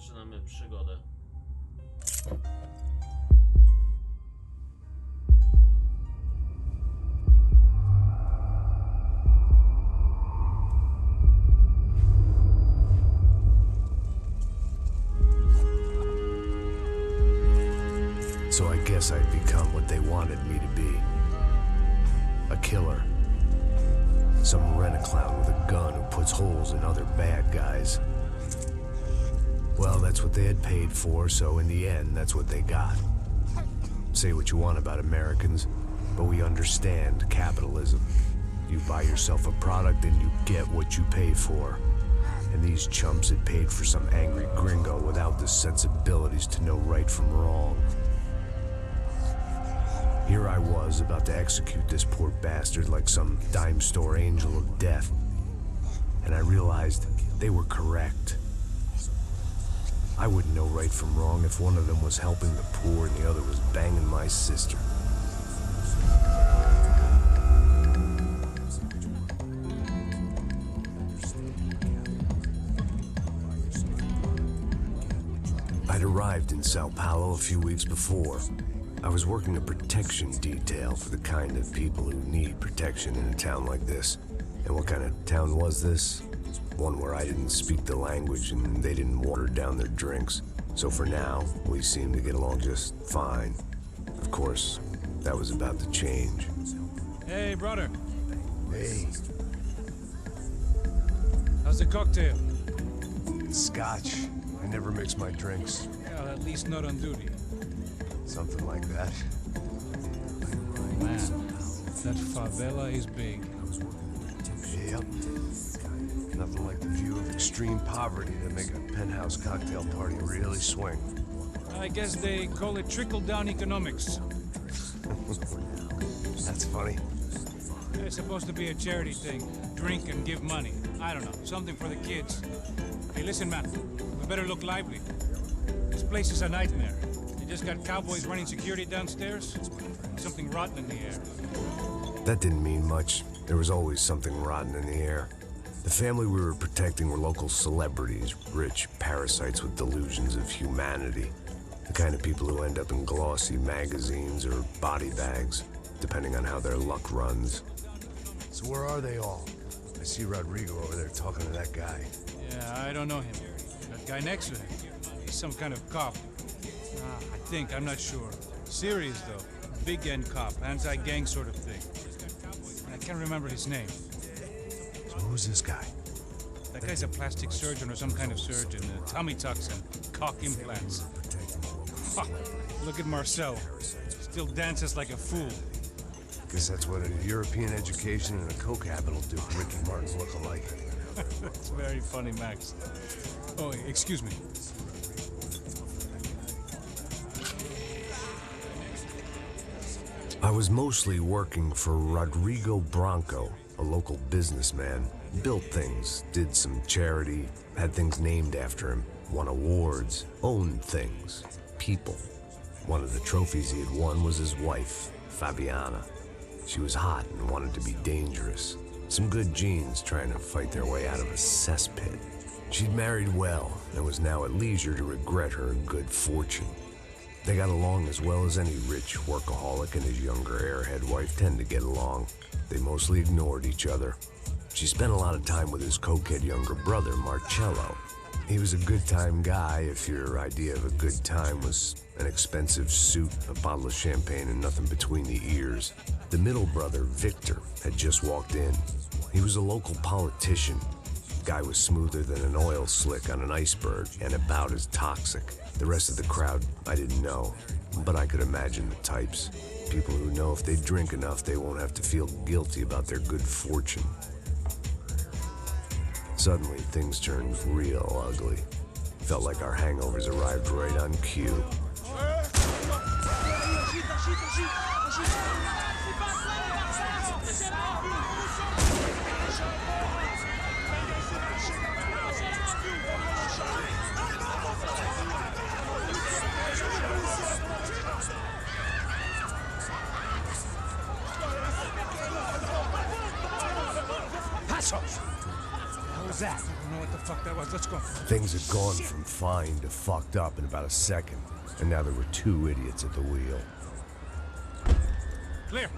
zaczynamy przygodę. So I guess I'd become what they wanted me to be. A killer. Some rent-a-clown with a gun who puts holes in other bad guys. Well, that's what they had paid for, so in the end, that's what they got. Say what you want about Americans, but we understand capitalism. You buy yourself a product and you get what you pay for. And these chumps had paid for some angry gringo without the sensibilities to know right from wrong. Here I was, about to execute this poor bastard like some dime store angel of death. And I realized they were correct. I wouldn't know right from wrong if one of them was helping the poor and the other was banging my sister. I'd arrived in Sao Paulo a few weeks before. I was working a protection detail for the kind of people who need protection in a town like this. And what kind of town was this? One where I didn't speak the language and they didn't water down their drinks. So for now, we seemed to get along just fine. Of course, that was about to change. Hey, brother. Hey. How's the cocktail? Scotch. I never mix my drinks. Well, at least not on duty. Something like that. Man, that favela is big. Yep. Nothing like the view of extreme poverty to make a penthouse cocktail party really swing. I guess they call it trickle-down economics. That's funny. It's supposed to be a charity thing. Drink and give money. I don't know, something for the kids. Hey, listen, man. We better look lively. This place is a nightmare. You just got cowboys running security downstairs. Something rotten in the air. That didn't mean much. There was always something rotten in the air. The family we were protecting were local celebrities, rich parasites with delusions of humanity. The kind of people who end up in glossy magazines or body bags, depending on how their luck runs. So where are they all? I see Rodrigo over there talking to that guy. Yeah, I don't know him. That guy next to him. He's some kind of cop. I think, I'm not sure. Serious, though. Big end cop, anti-gang sort of thing. I can't remember his name. So who's this guy? That guy's a plastic surgeon or some kind of surgeon. Tummy tucks and cock implants. Ha! Look at Marcel. Still dances like a fool. Guess that's what a European education and a coke habit will do. Ricky Martin look alike. It's very funny, Max. Oh, excuse me. I was mostly working for Rodrigo Branco, a local businessman. Built things, did some charity, had things named after him, won awards, owned things, people. One of the trophies he had won was his wife, Fabiana. She was hot and wanted to be dangerous. Some good genes trying to fight their way out of a cesspit. She'd married well and was now at leisure to regret her good fortune. They got along as well as any rich workaholic and his younger airhead wife tend to get along. They mostly ignored each other. She spent a lot of time with his cokehead younger brother, Marcello. He was a good-time guy if your idea of a good time was an expensive suit, a bottle of champagne, and nothing between the ears. The middle brother, Victor, had just walked in. He was a local politician. Guy was smoother than an oil slick on an iceberg and about as toxic. The rest of the crowd, I didn't know, but I could imagine the types. People who know if they drink enough, they won't have to feel guilty about their good fortune. Suddenly, things turned real ugly. Felt like our hangovers arrived right on cue. What was that? I don't know what the fuck that was. Let's go. Things had gone from fine to fucked up in about a second, and now there were two idiots at the wheel. Clear.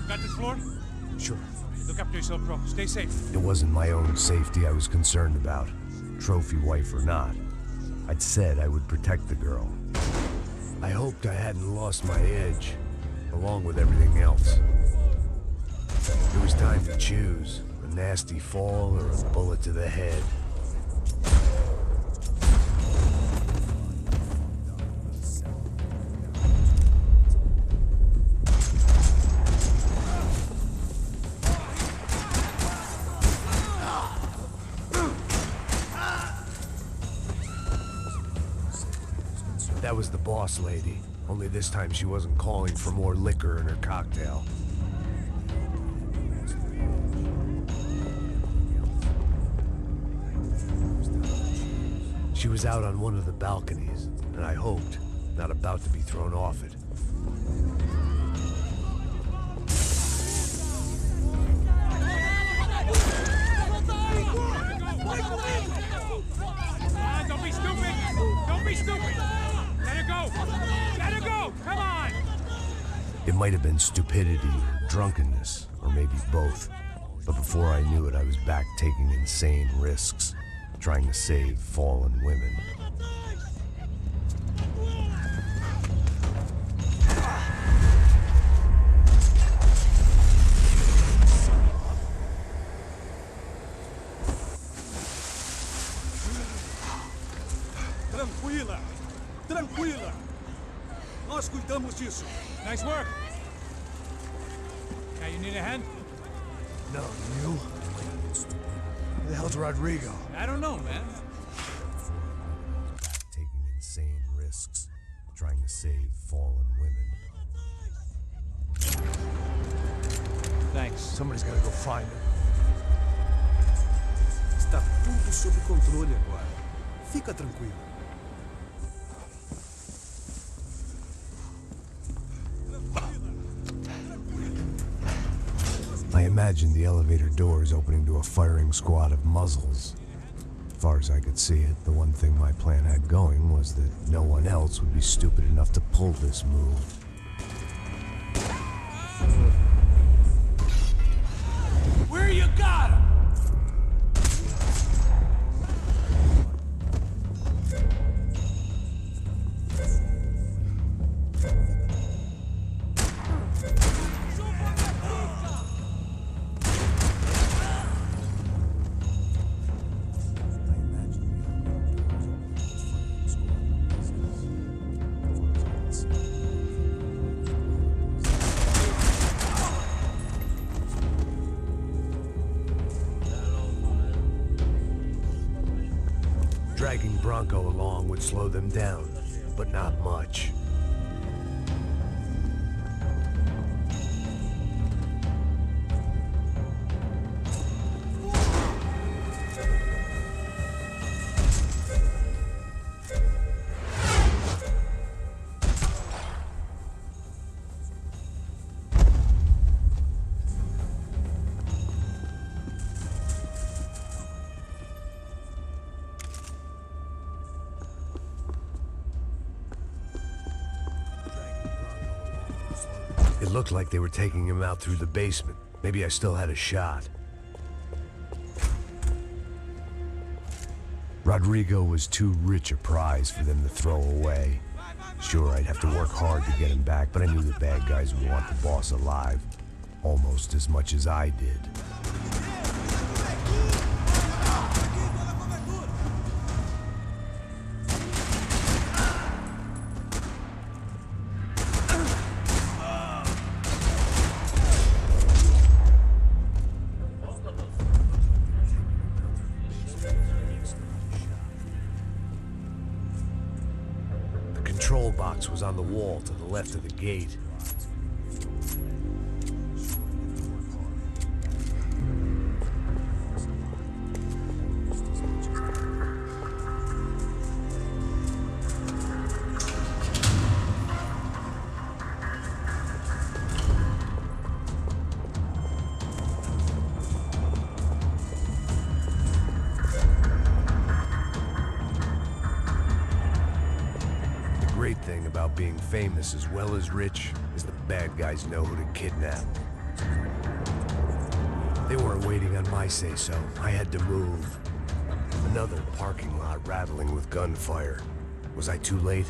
Got this floor? Sure. Look after yourself, bro. Stay safe. It wasn't my own safety I was concerned about, trophy wife or not. I'd said I would protect the girl. I hoped I hadn't lost my edge, along with everything else. It was time to choose, a nasty fall or a bullet to the head. That was the boss lady, only this time she wasn't calling for more liquor in her cocktail. She was out on one of the balconies, and I hoped, not about to be thrown off it. Don't be stupid! Don't be stupid! Let her go! Let her go! Come on! It might have been stupidity or drunkenness, or maybe both. But before I knew it, I was back taking insane risks, trying to save fallen women. Tranquila! Tranquila! Nós cuidamos disso. Nice work! Now you need a hand? No, you? Who the hell's Rodrigo? I don't know, man. Taking insane risks, trying to save fallen women. Thanks. Somebody's gotta go find him. Está tudo sob controle agora. Fica tranquilo. I imagined the elevator doors opening to a firing squad of muzzles. As far as I could see it, the one thing my plan had going was that no one else would be stupid enough to pull this move. Where you got him? Dragging Bronco along would slow them down, but not much. It looked like they were taking him out through the basement. Maybe I still had a shot. Rodrigo was too rich a prize for them to throw away. Sure, I'd have to work hard to get him back, but I knew the bad guys would want the boss alive. Almost as much as I did. The control box was on the wall to the left of the gate. good thing about being famous as well as rich is the bad guys know who to kidnap. They weren't waiting on my say-so. I had to move. Another parking lot rattling with gunfire. Was I too late?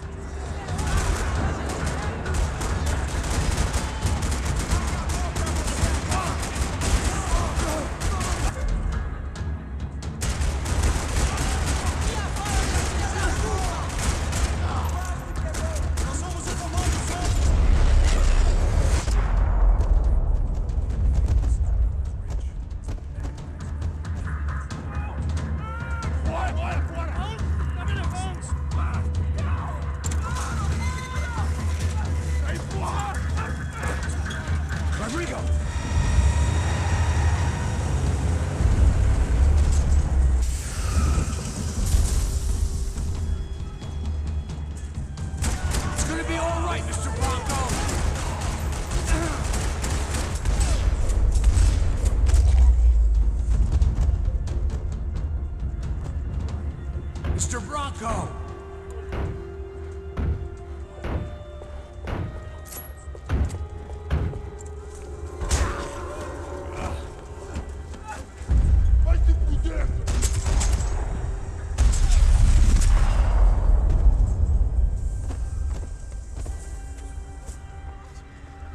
Mr. Bronco!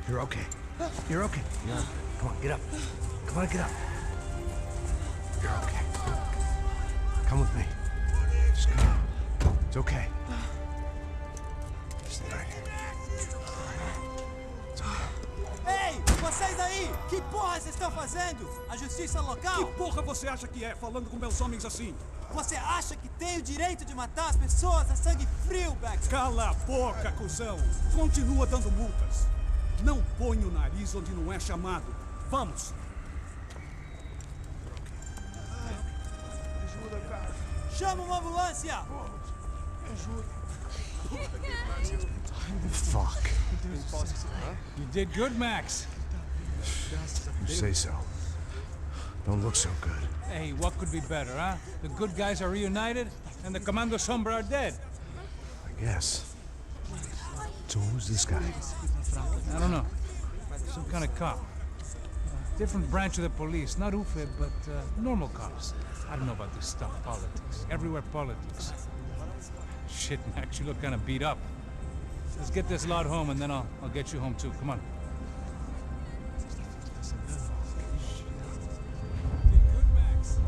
You're okay. You're okay. Yeah. Come on, get up. Come on, get up. You're okay. Come with me. Just come. It's okay. Stay right here. It's okay. Ei, vocês aí! Que porra vocês estão fazendo? A justiça local? Que porra você acha que é, falando com meus homens assim? Você acha que tem o direito de matar as pessoas a sangue frio, Baxter? Cala a boca, cuzão! Continua dando multas. Não põe o nariz onde não é chamado. Vamos! Chama uma ambulância! Fuck. You did good, Max. You say so. Don't look so good. Hey, what could be better, huh? The good guys are reunited, and the Commando Sombra are dead. I guess. So who's this guy? I don't know. Some kind of cop. Different branch of the police. Not UFE, but normal cops. I don't know about this stuff. Politics. Everywhere politics. Shit, Max, you look kind of beat up. Let's get this lot home, and then I'll get you home, too. Come on. Good, Max.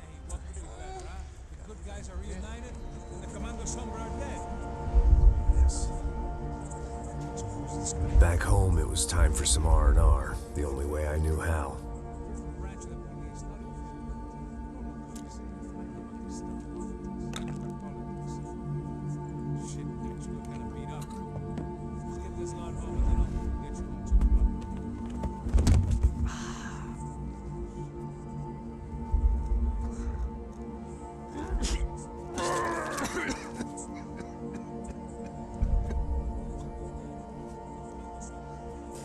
Hey, what could be better, huh? The good guys are reunited, and the Commando Sombra are dead. Back home, it was time for some R&R, the only way I knew how. Branch of the police, not Shit, Max, you look kind of beat up. Let's get this lot home, and then I'll get you home, too. Come on.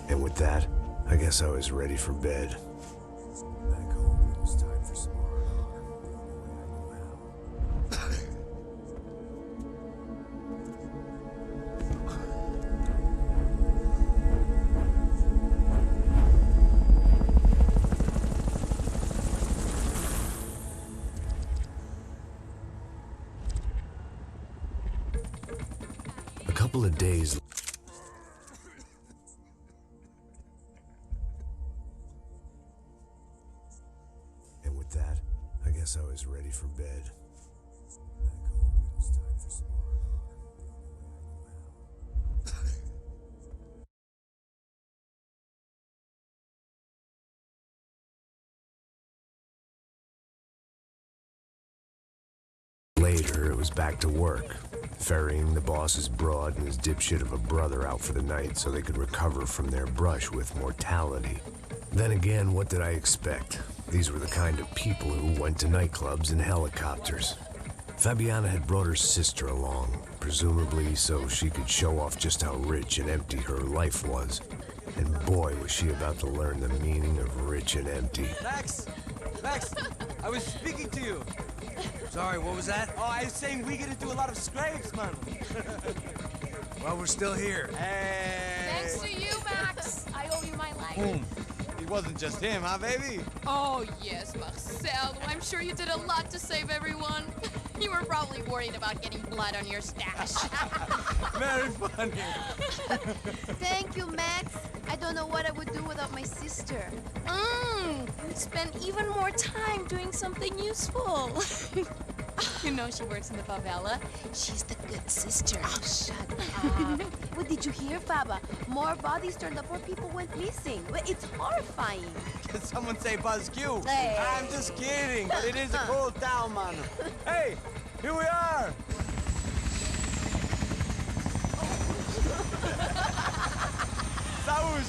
And with that, I guess I was ready for bed. Back home, it was time for some R&R, the only way I knew how. A couple of days. And with that, I guess I was ready for bed. Back home, it was time for some R&R, the only way I knew how. Later, it was back to work, ferrying the boss's broad and his dipshit of a brother out for the night so they could recover from their brush with mortality. Then again, what did I expect? These were the kind of people who went to nightclubs in helicopters. Fabiana had brought her sister along, presumably so she could show off just how rich and empty her life was. And boy, was she about to learn the meaning of rich and empty. Max! Max! I was speaking to you. Sorry, what was that? Oh, I was saying we get into a lot of scrapes, man. Well, we're still here. Hey! Thanks to you, Max. I owe you my life. Boom. It wasn't just him, huh, baby? Oh, yes, Marcel. I'm sure you did a lot to save everyone. You were probably worried about getting blood on your stash. Very funny. Thank you, Max. I don't know what I would do without my sister. You'd spend even more time doing something useful. You know she works in the favela. She's the good sister. Oh, shut up. What did you hear, Baba? More bodies turned up where people went missing. It's horrifying. Did someone say Buzz Q? Hey. I'm just kidding, but it is a cool town, man. Hey, here we are. Saúde!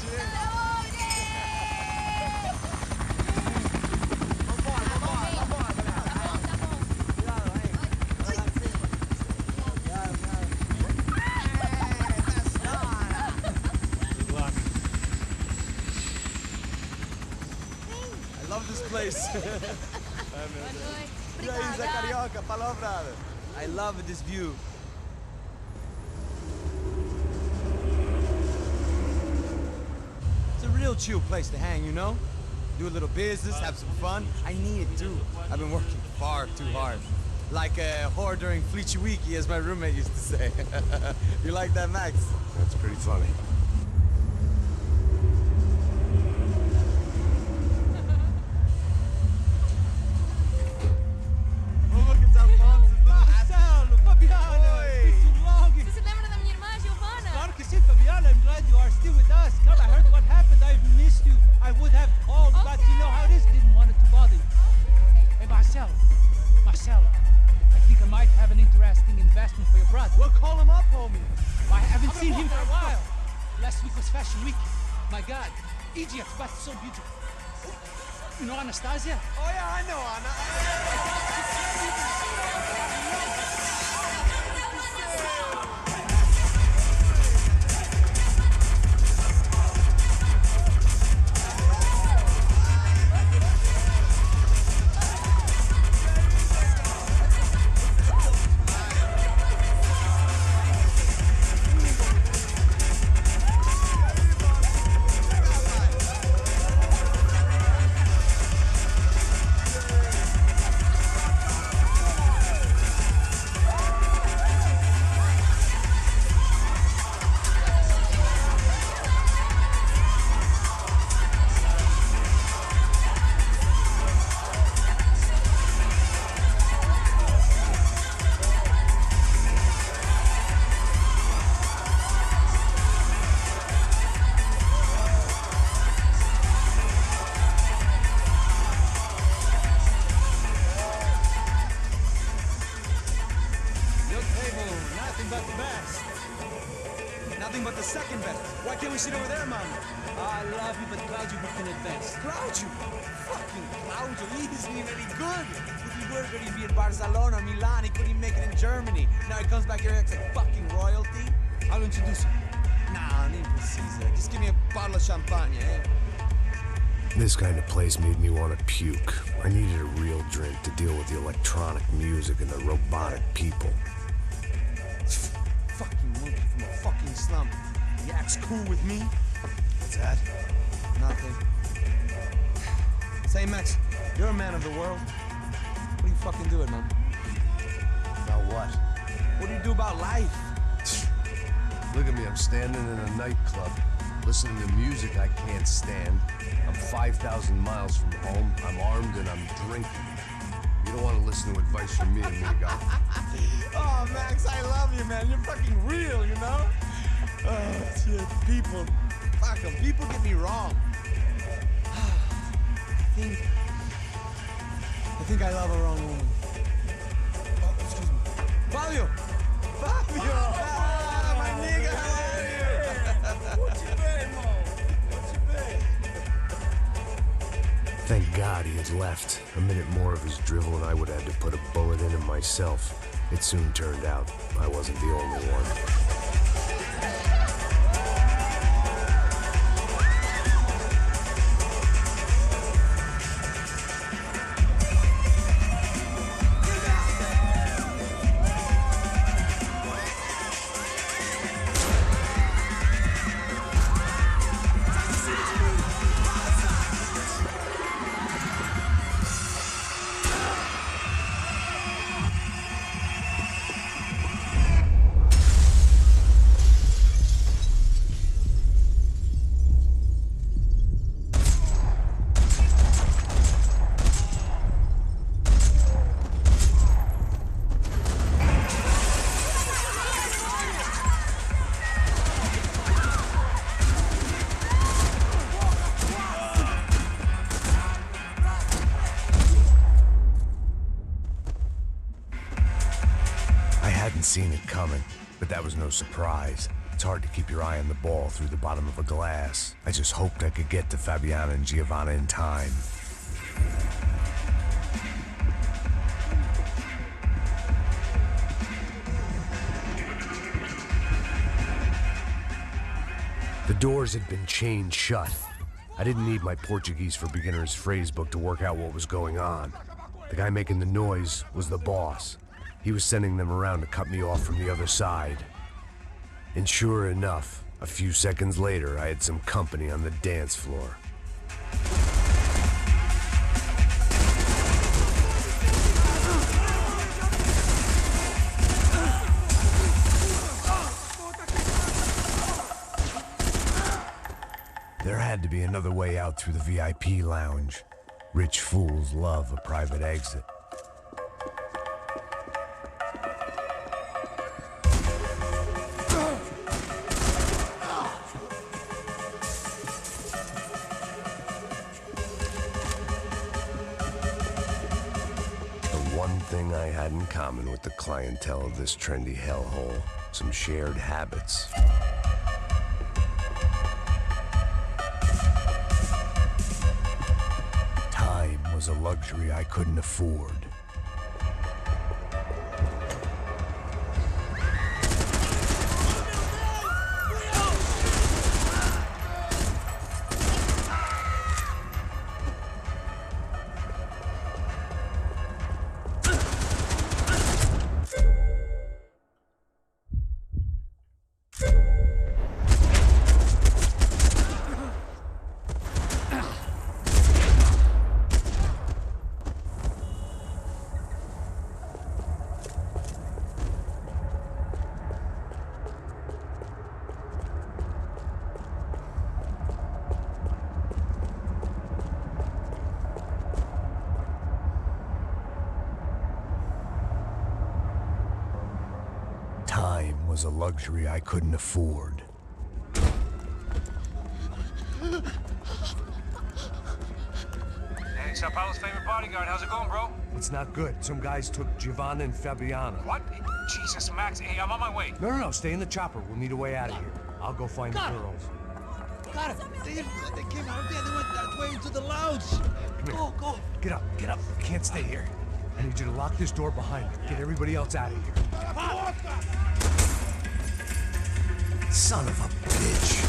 I love this place. E aí, Zé Carioca, palavra. I love this view. It's a real chill place to hang, you know? Do a little business, have some fun. I need it too. I've been working far too hard. Like a whore during Fleechy Weeky, as my roommate used to say. You like that, Max? That's pretty funny. Você se lembra da minha irmã, Giovanna? Claro que sim, Fabiana. I'm glad you are still with us. Come, I heard what happened. I've missed you. I would have called, but you know how it is. Didn't want it to bother you. Hey, Marcelo. Marcelo. I think I might have an interesting investment for your brother. Well, call him up, homie. I haven't seen him for a while. Last week was Fashion Week. My God, Egypt, but so beautiful. You know Anastasia? Oh, yeah, I know, Anna. Nothing but the second best. Why can't we sit over there, man? I love you, but Claudio can advance. Claudio? Fucking Claudio, he isn't even any good. If he were good, he'd be in Barcelona or Milan. He couldn't even make it in Germany. Now he comes back here and acts like fucking royalty. I'll introduce you. Nah, nem precisa. Just give me a bottle of champagne, eh? This kind of place made me want to puke. I needed a real drink to deal with the electronic music and the robotic people. Fucking monkey from a fucking slum. He acts cool with me. What's that? Nothing. Say, Max, you're a man of the world. What are you fucking doing, man? Now what? What do you do about life? Look at me, I'm standing in a nightclub, listening to music I can't stand. I'm 5,000 miles from home, I'm armed and I'm drinking. You don't want to listen to advice from me, amigo. Oh, Max, I love you, man. You're fucking real, you know? Oh, shit. People. Fuck them. People get me wrong. I think I love a wrong woman. Oh, excuse me. Fabio! Fabio! Ah, my nigga, how are you? What you been, Mo? What you been? Thank God he had left. A minute more of his drivel and I would have had to put a bullet in him myself. It soon turned out I wasn't the only one. seen it coming, but that was no surprise. It's hard to keep your eye on the ball through the bottom of a glass. I just hoped I could get to Fabiana and Giovanna in time. The doors had been chained shut. I didn't need my Portuguese for Beginners phrase book to work out what was going on. The guy making the noise was the boss. He was sending them around to cut me off from the other side. And sure enough, a few seconds later, I had some company on the dance floor. There had to be another way out through the VIP lounge. Rich fools love a private exit. The one thing I had in common with the clientele of this trendy hellhole, some shared habits. Was a luxury I couldn't afford. Time was a luxury I couldn't afford. Hey, Sao Paulo's favorite bodyguard. How's it going, bro? It's not good. Some guys took Giovanna and Fabiana. What? Jesus, Max. Hey, I'm on my way. No, stay in the chopper. We'll need a way out of here. I'll go find the girls. Got it. They came out there. They went that way into the lounge. Go. Get up. You can't stay here. I need you to lock this door behind me. Get everybody else out of here. Son of a bitch.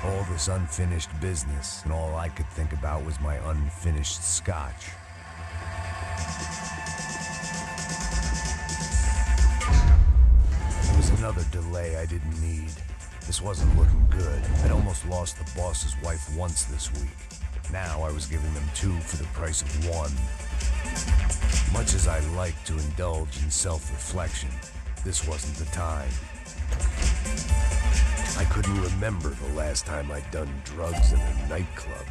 All this unfinished business, and all I could think about was my unfinished scotch. There was another delay I didn't need. This wasn't looking good. I'd almost lost the boss's wife once this week. Now I was giving them two for the price of one. Much as I like to indulge in self-reflection, this wasn't the time. I couldn't remember the last time I'd done drugs in a nightclub.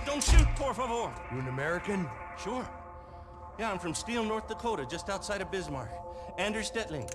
Don't shoot, por favor. You an American? Sure. Yeah, I'm from Steele, North Dakota, just outside of Bismarck. Anders Stetling.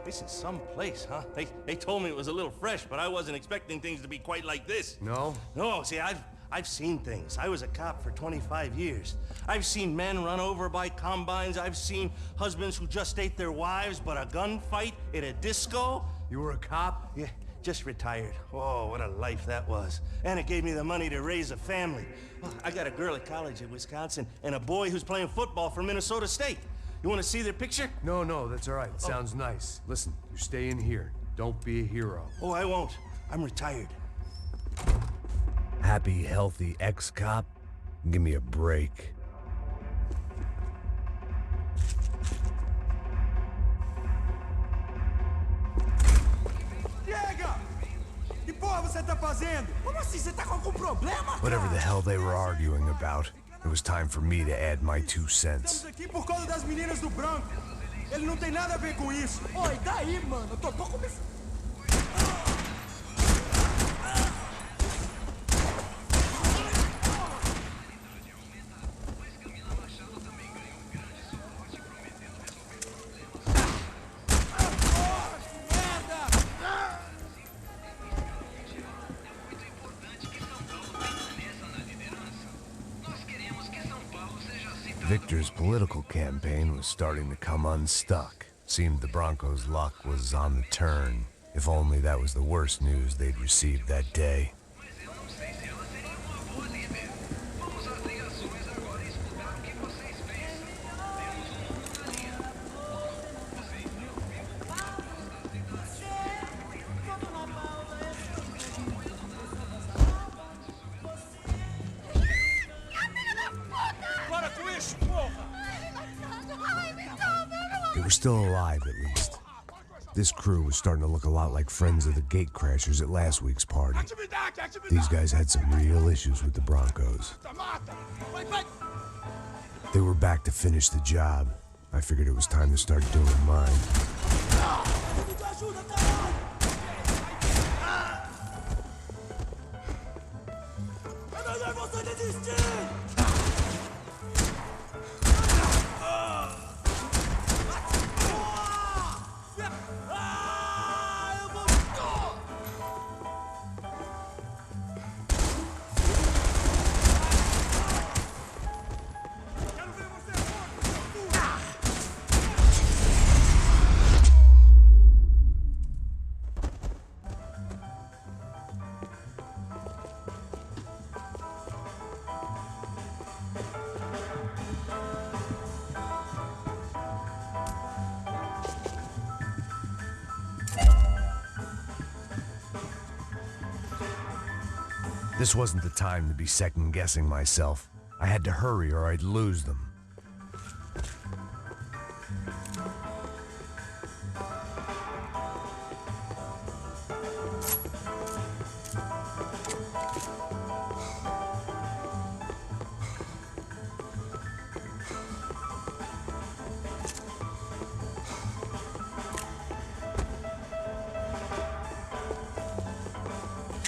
This is some place, huh? They told me it was a little fresh, but I wasn't expecting things to be quite like this. No? No, see, I've seen things. I was a cop for 25 years. I've seen men run over by combines. I've seen husbands who just ate their wives, but a gunfight at a disco. You were a cop? Yeah, just retired. Oh, what a life that was. And it gave me the money to raise a family. Well, I got a girl at college at Wisconsin and a boy who's playing football for Minnesota State. You want to see their picture? No, that's all right. It sounds nice. Listen, you stay in here. Don't be a hero. Oh, I won't. I'm retired. Happy, healthy ex-cop? Give me a break. Chega! Que porra você tá fazendo? Como assim? Você tá com algum problema? Whatever the hell they were arguing about, it was time for me to add my 2 cents. Estamos aqui por causa das meninas do branco. Ele não tem nada a ver com isso. Oi, daí, mano? Eu tô começando. Victor's political campaign was starting to come unstuck. Seemed the Broncos' luck was on the turn. If only that was the worst news they'd received that day. They were still alive, at least. This crew was starting to look a lot like friends of the gatecrashers at last week's party. These guys had some real issues with the Broncos. They were back to finish the job. I figured it was time to start doing mine. This wasn't the time to be second-guessing myself. I had to hurry or I'd lose them.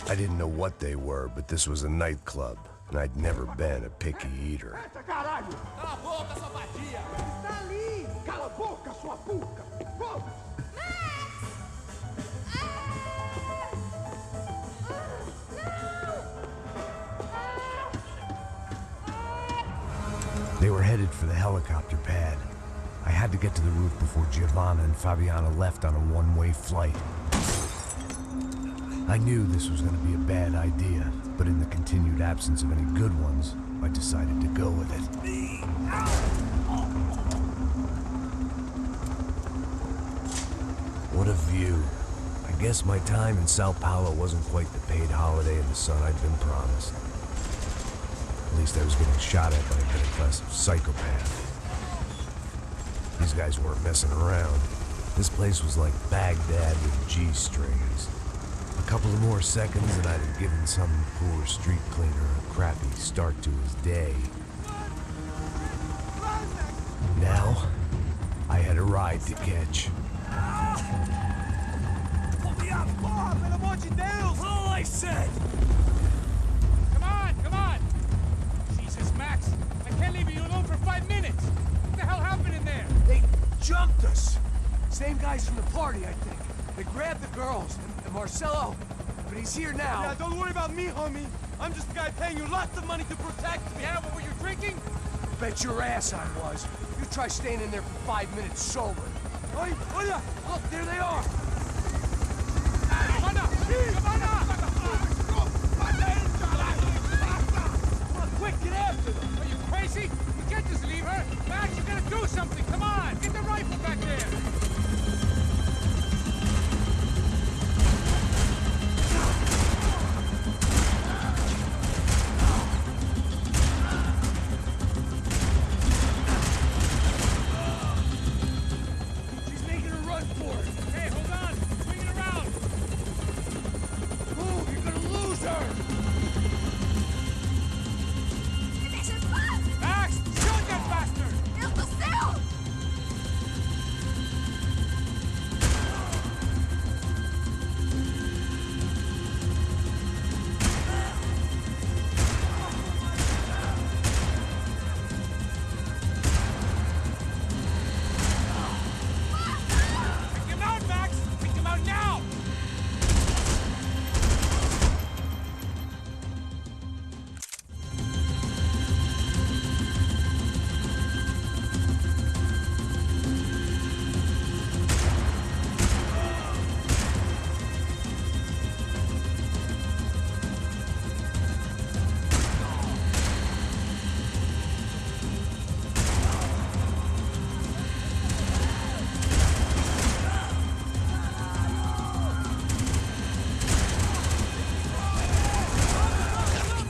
I didn't know what they were, but this was a nightclub, and I'd never been a picky eater. They were headed for the helicopter pad. I had to get to the roof before Giovanna and Fabiana left on a one-way flight. I knew this was going to be a bad idea, but in the continued absence of any good ones, I decided to go with it. What a view. I guess my time in Sao Paulo wasn't quite the paid holiday in the sun I'd been promised. At least I was getting shot at by a middle-class psychopath. These guys weren't messing around. This place was like Baghdad with G-strings. A couple of more seconds and I'd have given some poor street cleaner a crappy start to his day. Now, I had a ride to catch. Pull me up, Bob, and I want you down. All I said. Come on, come on! Jesus, Max, I can't leave you alone for 5 minutes! What the hell happened in there? They jumped us. Same guys from the party, I think. They grabbed the girls and Marcelo, but he's here now. Yeah, don't worry about me, homie. I'm just the guy paying you lots of money to protect me. Yeah, what were you drinking? Bet your ass I was. You try staying in there for 5 minutes sober. Oi, Oya! Look, there they are. Come on up! Come on up! Come on, quick, get after them. Are you crazy? You can't just leave her! Max, you gotta do something! Come on! Get the rifle back there! She's making a run for it. Hey, hold on! Swing it around! Move, you're gonna lose her. Max! Shoot that bastard! Take him out, Max! Take him out now!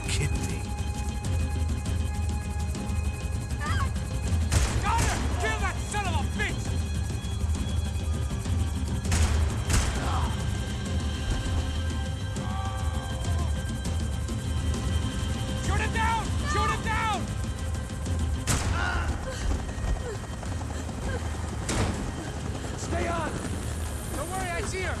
Kidding me. Got her! Kill that son of a bitch! Shoot him down! Shoot him down! Stay on. Don't worry, I see her!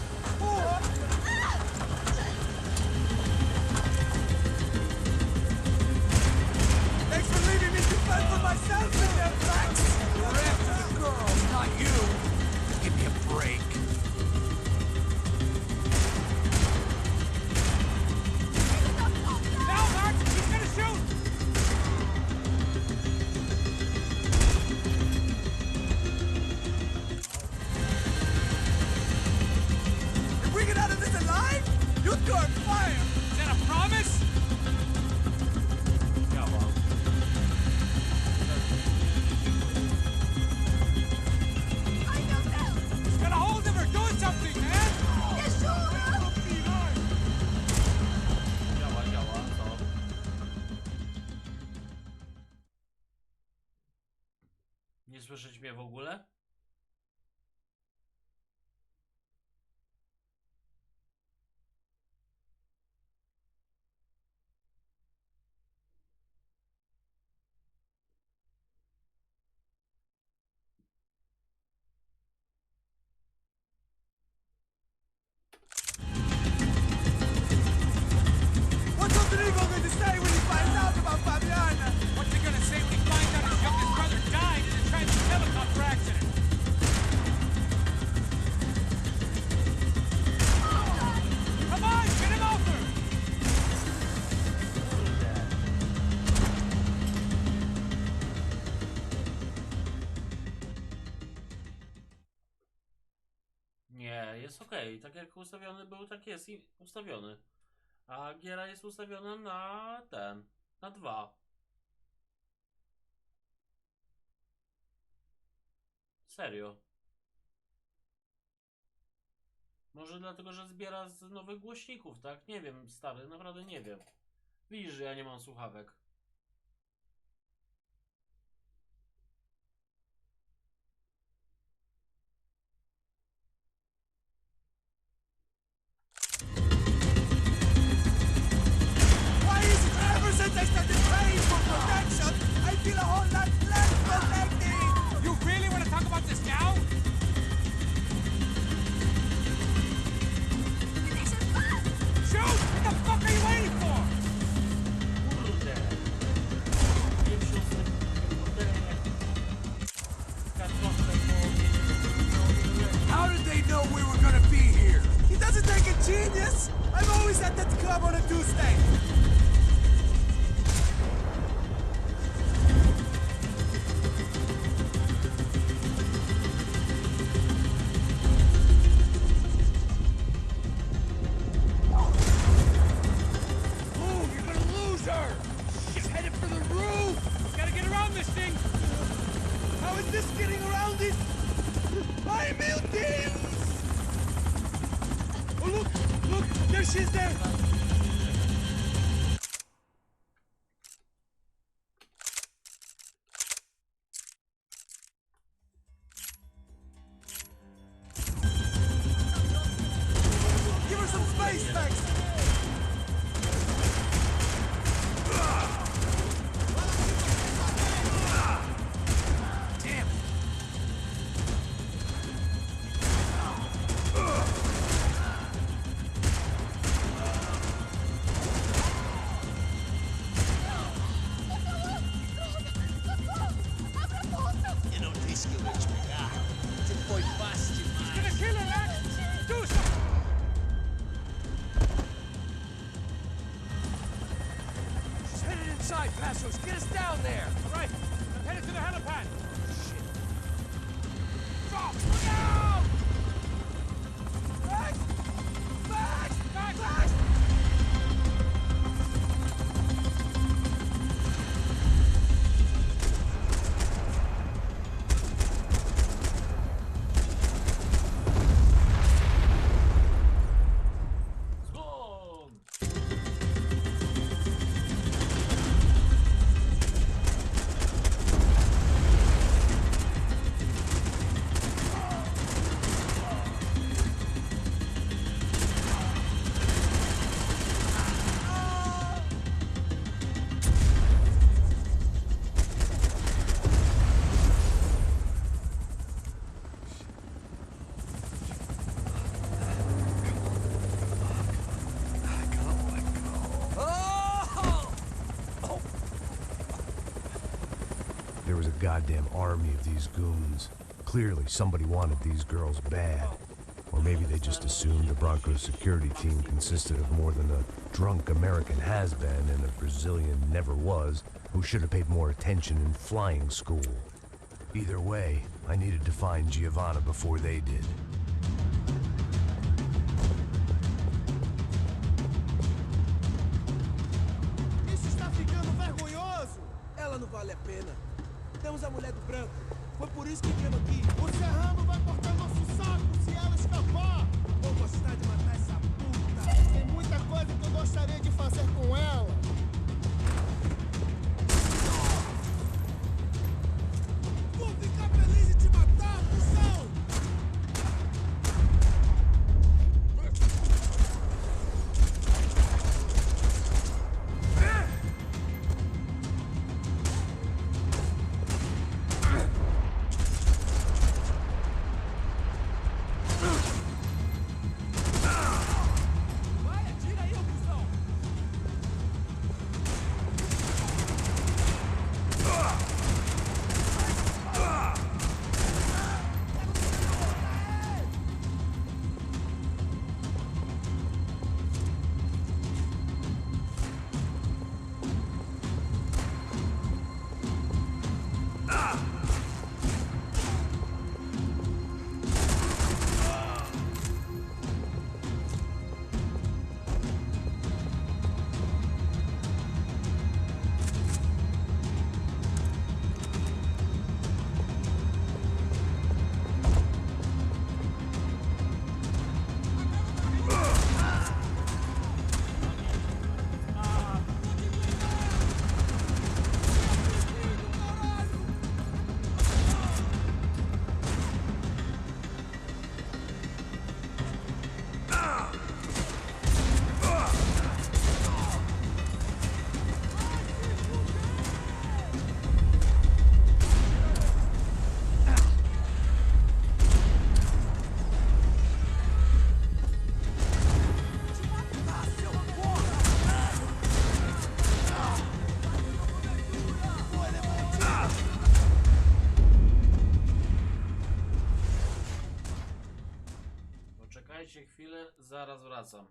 Thanks for leaving me to fend for myself in there, Max. We're after the girls, not you. Give me a break. Now, Max! He's gonna shoot! If we get out of this alive, you two are fired. Is that a promise? He's got a hold of her! Do something, man! Nie słyszeć mnie w ogóle? What's Uncle Nico going to say when he finds out about Fabiana? What's he gonna say when he finds out his youngest brother died in a tragic helicopter accident? Come on, get him over! Nie, jest okej. Tak jak ustawiony był, tak jest i ustawiony. A giera jest ustawiona na na 2. Serio. Może dlatego, że zbiera z nowych głośników, tak? Nie wiem, stary, naprawdę nie wiem. Widzisz, że ja nie mam słuchawek. Why is it ever since I started praying for protection, I feel a whole lot less protected? You really want to talk about this now? Shoot! What the fuck are you waiting for? Kurde. How did they know we were gonna be here? He doesn't take a genius! I'm always at that club on a Tuesday! Move, you're gonna lose her! She's headed for the roof! Gotta get around this thing! How is this getting around it? Ay, meu Deus! Oh, look! Look! There she is there! Give her some space, Max! Damn! Eu não disse que eu ia te pegar. Você foi fácil demais. Gonna kill her, Max! Do something! She's headed inside, Passos. Get us down there! Right, I'm headed to the helipad. Shit. Stop! Look out! Max! Max! Max! Max! Zgon! There was a goddamn army of these goons. Clearly, somebody wanted these girls bad. Or maybe they just assumed the Broncos security team consisted of more than a drunk American has-been and a Brazilian never-was who should have paid more attention in flying school. Either way, I needed to find Giovanna before they did. Isso está ficando vergonhoso! Ela não vale a pena. Temos a mulher do branco. Foi por isso que viemos aqui. O Serrano vai cortar nosso saco se ela escapar! Vou gostar de matar essa puta! Tem muita coisa que eu gostaria de fazer com ela! Vou ficar feliz em te matar, cuzão! Poczekajcie chwilę, zaraz wracam.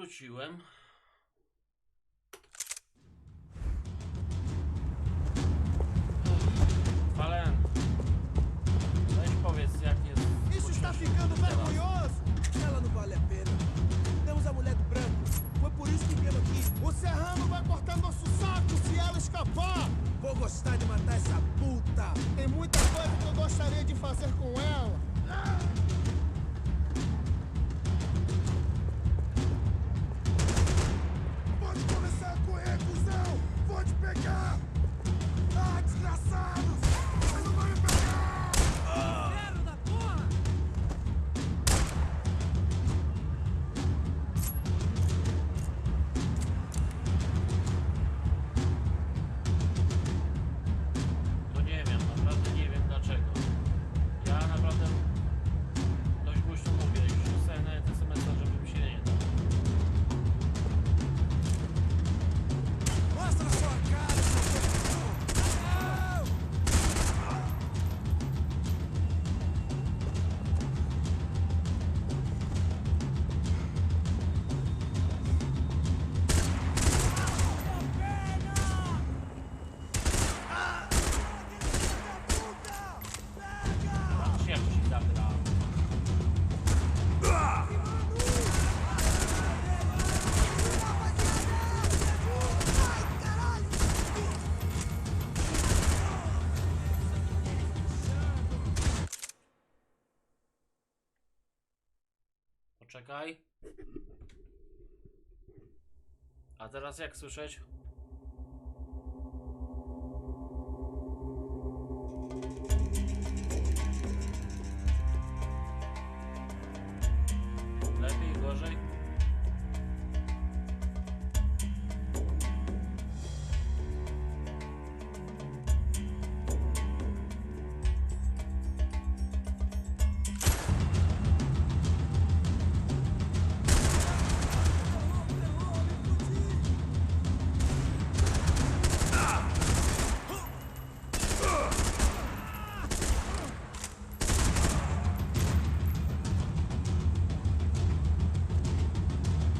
wróciłem. Falen, weź powiedz, jak jest. Isso está ficando vergonhoso! Ela não vale a pena. Temos a mulher do branco. Foi por isso que viemos aqui. O Serrano vai cortar nosso saco se ela escapar! Vou gostar de matar essa puta! Tem muita coisa que eu gostaria de fazer com ela! Pode começar a correr, cuzão! Vou te pegar! Ah, desgraçados! Vocês não vão me pegar! Zero da porra! To nie wiem, naprawdę nie wiem dlaczego. Ja naprawdę dość głośno mówię, już dostałem nawet SMS-a, żeby mi się nie da. Mostra sua cara, seu Patrzcie, jak ci zagra. Poczekaj. A teraz jak słyszeć? Lepiej, gorzej?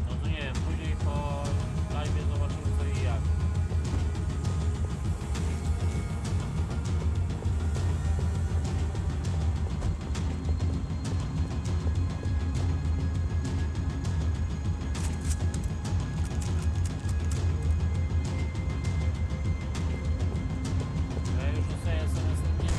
No to nie wiem, później po live zobaczymy co i jak. Ja już dostaję SMS-y, nie wiem.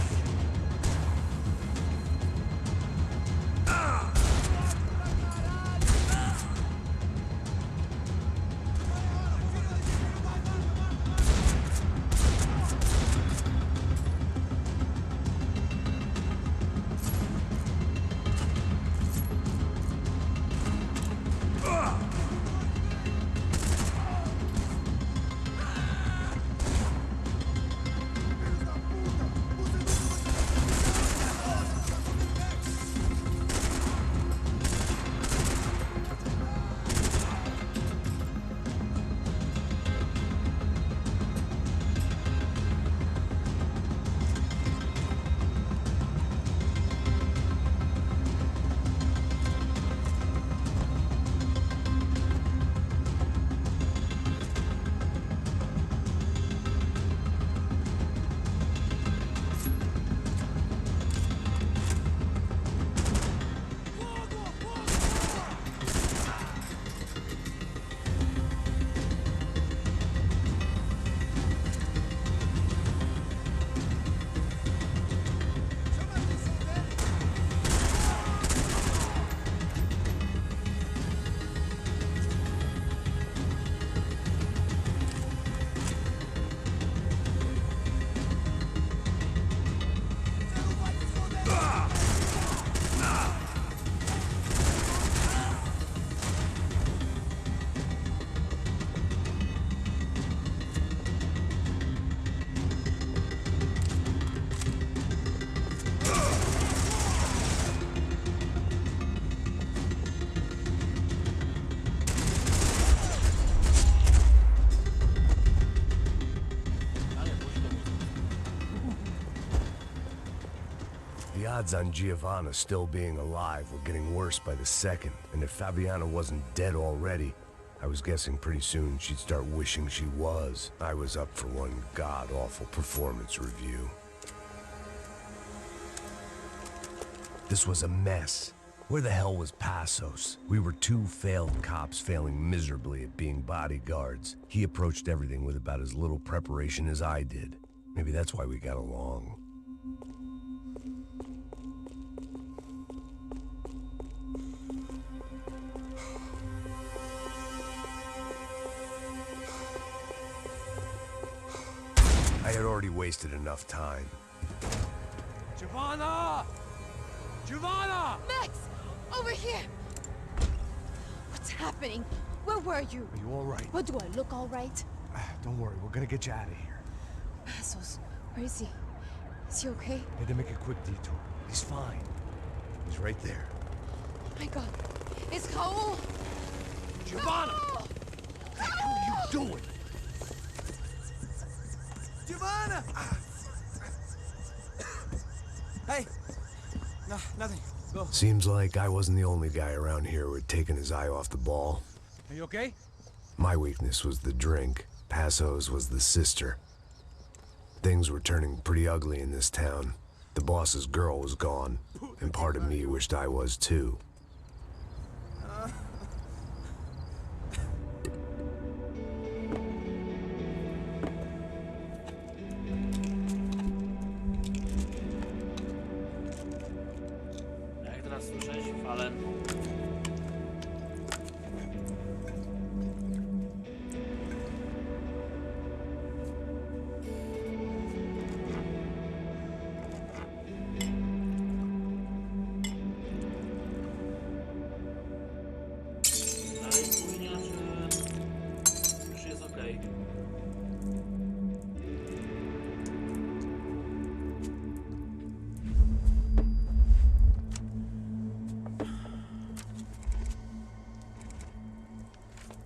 The odds on Giovanna still being alive were getting worse by the second, and if Fabiana wasn't dead already, I was guessing pretty soon she'd start wishing she was. I was up for one god-awful performance review. This was a mess. Where the hell was Passos? We were two failed cops failing miserably at being bodyguards. He approached everything with about as little preparation as I did. Maybe that's why we got along. I had already wasted enough time. Giovanna! Giovanna! Max! Over here! What's happening? Where were you? Are you all right? What, do I look all right? Don't worry, we're gonna get you out of here. Passos, where is he? Is he okay? Had to make a quick detour. He's fine. He's right there. Oh my god. It's Raul! Giovanna! Raul! What the hell are you doing? Giovanna! Hey! No, nothing. Go. Seems like I wasn't the only guy around here who had taken his eye off the ball. Are you okay? My weakness was the drink. Passos was the sister. Things were turning pretty ugly in this town. The boss's girl was gone, and part of me wished I was too. Jak teraz słyszeć, Fallen? Dalej spóźnia, czy już jest okej?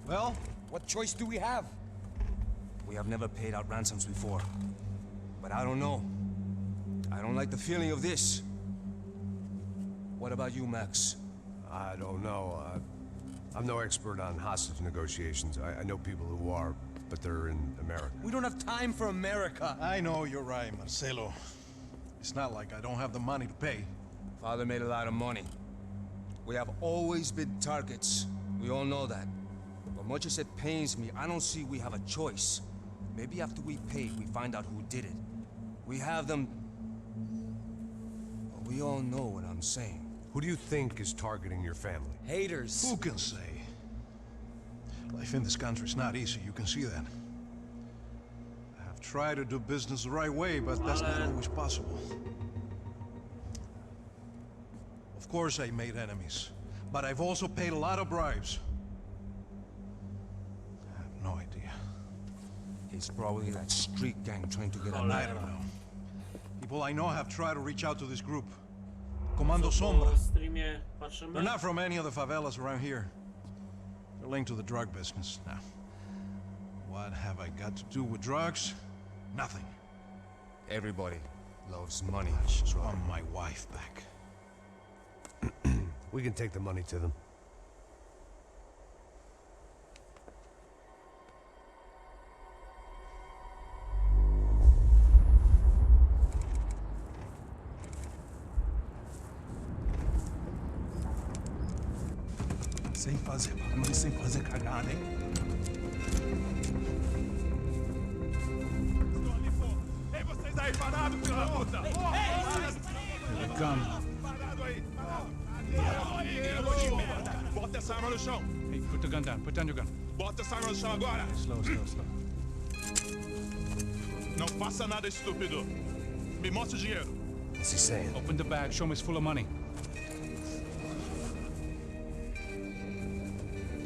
Well, what choice do we have? We have never paid out ransoms before. But I don't know. I don't like the feeling of this. What about you, Max? I don't know. I'm no expert on hostage negotiations. I know people who are, but they're in America. We don't have time for America. I know you're right, Marcelo. It's not like I don't have the money to pay. Father made a lot of money. We have always been targets. We all know that. But much as it pains me, I don't see we have a choice. Maybe after we pay, we find out who did it. We have them... But we all know what I'm saying. Who do you think is targeting your family? Haters. Who can say? Life in this country is not easy, you can see that. I have tried to do business the right way, but that's not always possible. Of course I made enemies, but I've also paid a lot of bribes. I have no idea. It's probably that street gang trying to get a I don't know. People I know have tried to reach out to this group. Comando Sombra. Po streamie patrzymy? They're not from any of the favelas around here. They're linked to the drug business. Now, what have I got to do with drugs? Nothing. Everybody loves money. I just want my wife back. We can take the money to them. Sem fazer cagada, hein? Ei, vocês aí parados, filho da puta! Parado aí! Bota essa arma no chão! Hey, put the gun down. Put down your gun. Bota essa arma no chão agora! Slow, slow, slow. Não faça nada estúpido! Me mostre o dinheiro! What's he saying? Open the bag. Show him it's full of money.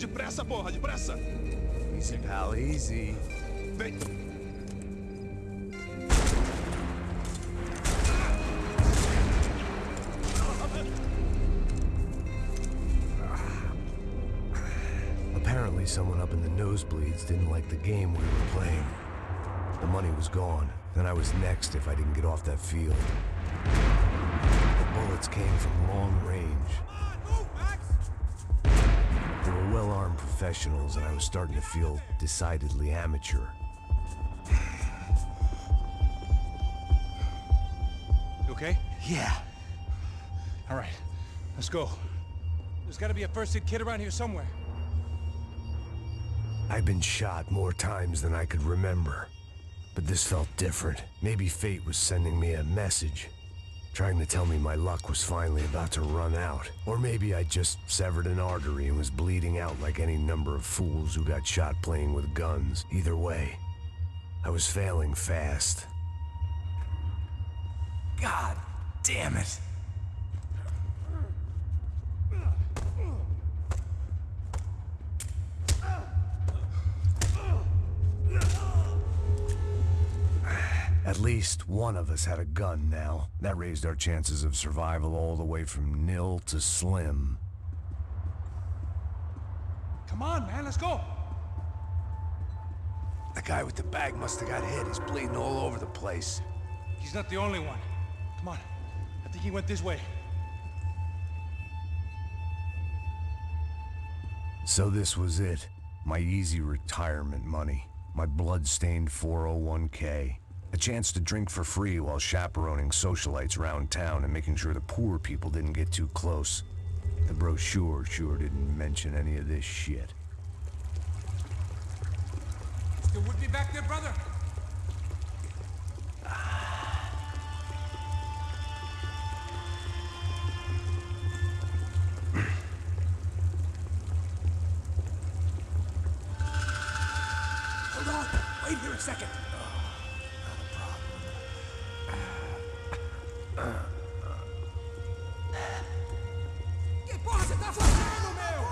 Depressa, porra, depressa! Easy, pal, easy. Vem! Apparently someone up in the nosebleeds didn't like the game we were playing. The money was gone, and I was next if I didn't get off that field. The bullets came from long range. They were well-armed professionals, and I was starting to feel decidedly amateur. You okay? Yeah. All right, let's go. There's gotta be a first-aid kit around here somewhere. I've been shot more times than I could remember. But this felt different. Maybe fate was sending me a message, trying to tell me my luck was finally about to run out. Or maybe I just severed an artery and was bleeding out like any number of fools who got shot playing with guns. Either way, I was failing fast. God damn it. At least one of us had a gun now. That raised our chances of survival all the way from nil to slim. Come on, man, let's go. The guy with the bag must have got hit. He's bleeding all over the place. He's not the only one. Come on, I think he went this way. So this was it. My easy retirement money. My blood-stained 401k. A chance to drink for free while chaperoning socialites around town and making sure the poor people didn't get too close. The brochure sure didn't mention any of this shit. Still with me back there, brother? Hold on. Wait here a second. Que porra você tá fazendo, meu?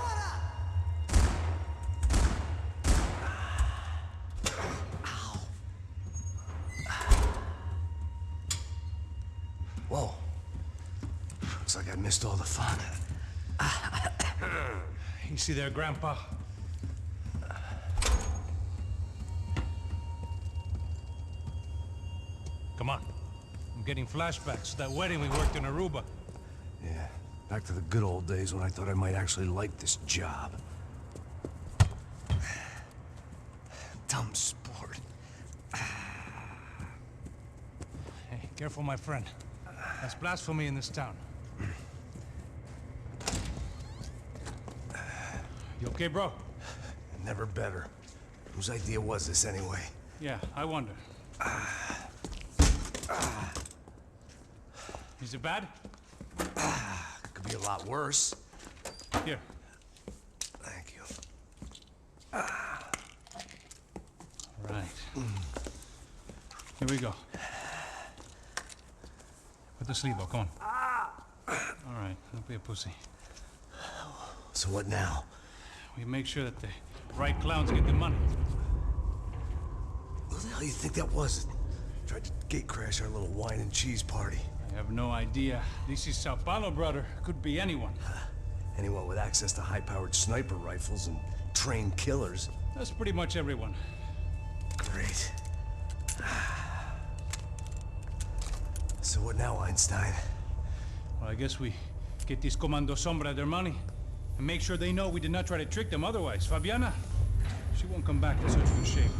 Whoa. Looks like I missed all the fun. Easy there, Grandpa. Come on. I'm getting flashbacks to that wedding we worked in Aruba. Yeah, back to the good old days when I thought I might actually like this job. Dumb sport. Hey, careful, my friend. That's blasphemy in this town. You okay, bro? Never better. Whose idea was this anyway? Yeah, I wonder. Is it bad? Could be a lot worse. Here. Thank you. Right. Here we go. Put the sleeve up, come on. All right, don't be a pussy. So what now? We make sure that the right clowns get the money. Who the hell do you think that was? Tried to gate crash our little wine and cheese party. I have no idea. This is Sao Paulo, brother. Could be anyone. Anyone with access to high-powered sniper rifles and trained killers. That's pretty much everyone. Great. So what now, Einstein? Well, I guess we get these Comando Sombra their money and make sure they know we did not try to trick them otherwise. Fabiana, she won't come back in such good shape.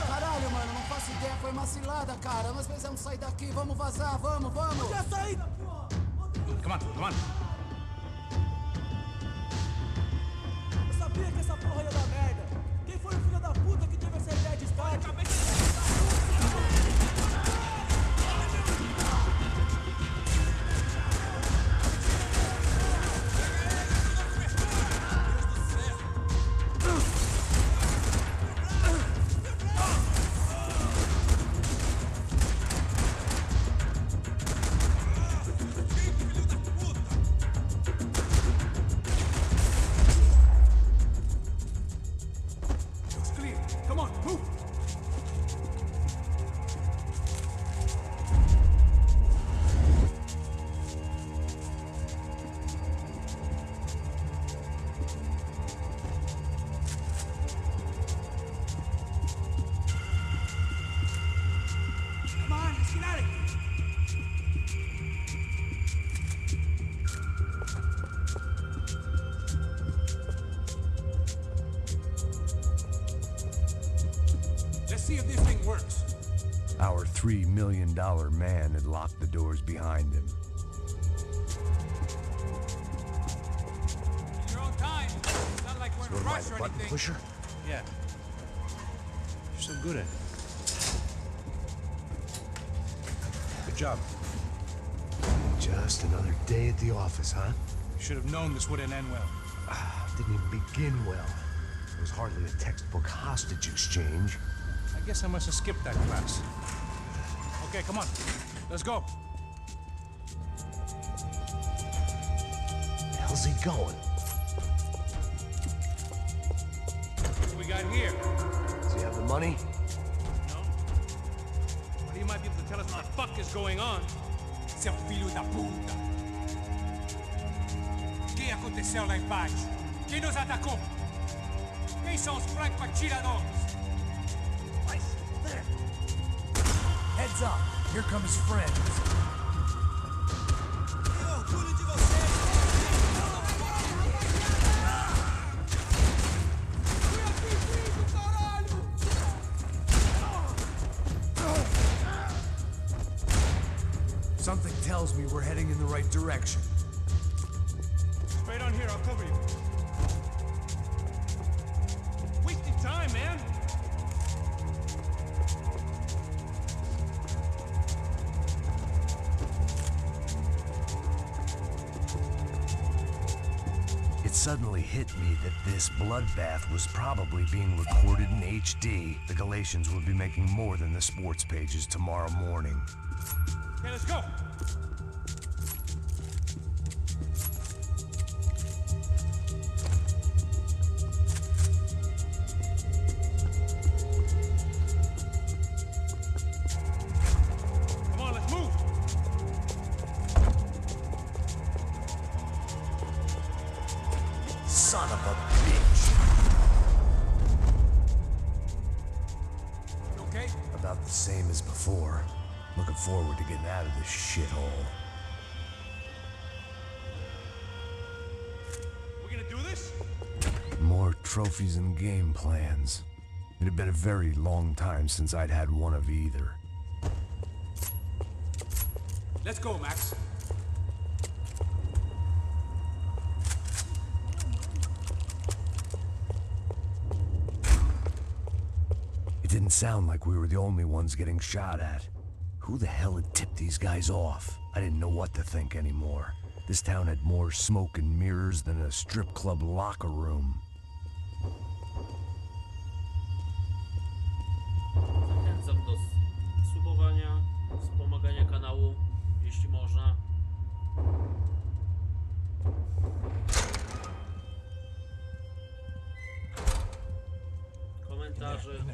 Caralho, mano, não faço ideia, foi uma cilada, cara. Nós precisamos sair daqui, vamos vazar, vamos! Onde é a saída, porra? Come on, come on. Eu sabia que essa porra ia dar merda. Quem foi o filho da puta que teve essa ideia de start? see if this thing works. Our $3 million man had locked the doors behind him. In your own time. It's not like we're in a rush or Button anything. pusher? Yeah. You're so good at it. Good job. Just another day at the office, huh? Should have known this wouldn't end well. Didn't even begin well. It was hardly a textbook hostage exchange. I guess I must have skipped that class. Okay, come on. Let's go. Where the hell's he going? What we got here? Does he have the money? No. But he might be able to tell us what the fuck is going on. Seu filho da puta! O que aconteceu lá embaixo? Quem nos atacou? Quem são os franco-atiradores? Heads up, here come his friends. Something tells me we're heading in the right direction. Straight on here, I'll cover you. Wasting time, man. It suddenly hit me that this bloodbath was probably being recorded in HD. The Galatians would be making more than the sports pages tomorrow morning. Okay, let's go. Come on, let's move. Son of a bitch! You okay? About the same as before. Looking forward to getting out of this shithole. We're gonna do this? More trophies and game plans. It had been a very long time since I'd had one of either. Let's go, Max. It didn't sound like we were the only ones getting shot at. Who the hell had tipped these guys off? I didn't know what to think anymore. This town had more smoke and mirrors than a strip club locker room. Zachęcam do subowania, wspomagania kanału, jeśli można. Komentarzy.